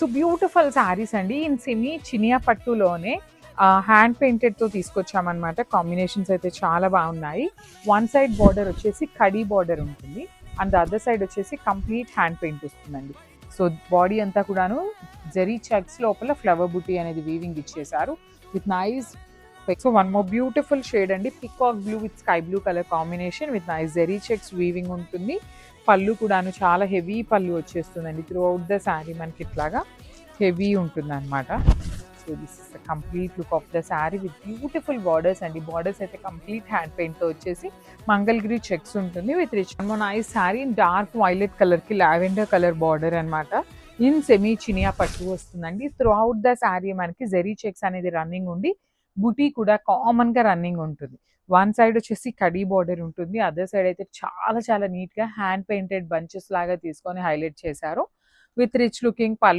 So beautiful saris అండి. In semi చినియా పట్టులోనే హ్యాండ్ పెయింటెడ్తో తీసుకొచ్చామన్నమాట. కాంబినేషన్స్ అయితే చాలా బాగున్నాయి. వన్ సైడ్ బార్డర్ వచ్చేసి కడీ బార్డర్ ఉంటుంది అండ్ అదర్ సైడ్ వచ్చేసి కంప్లీట్ హ్యాండ్ పెయింట్ వస్తుందండి. సో బాడీ అంతా కూడాను జరీ చెక్స్ లోపల ఫ్లవర్ బుటీ అనేది వీవింగ్ ఇచ్చేసారు with nice. So one more beautiful shade అండి, peacock blue with sky blue colour combination with nice zari checks weaving ఉంటుంది. పళ్ళు కూడాను చాలా హెవీ పళ్ళు వచ్చేస్తుందండి. త్రూ అవుట్ ద శారీ మనకి ఇట్లాగా హెవీ ఉంటుంది అనమాట. So this is the complete look of the sari with beautiful borders అండి. బార్డర్స్ అయితే కంప్లీట్ హ్యాండ్ పెయింట్తో వచ్చేసి మంగళగిరి చెక్స్ ఉంటుంది with rich nice sari. Dark violet కలర్కి లావెండర్ కలర్ బార్డర్ అనమాట. ఇన్ సెమీ చినియా పట్టు వస్తుందండి. త్రూ అవుట్ ద శారీ మనకి జరీ చెక్స్ అనేది రన్నింగ్ ఉండి బుటీ కూడా కామన్గా రన్నింగ్ ఉంటుంది. వన్ సైడ్ వచ్చేసి కడీ బార్డర్ ఉంటుంది, అదర్ సైడ్ అయితే చాలా చాలా నీట్గా హ్యాండ్ పెయింటెడ్ బంచెస్ లాగా తీసుకొని హైలైట్ చేశారు విత్ రిచ్ లుకింగ్ పళ్ళు.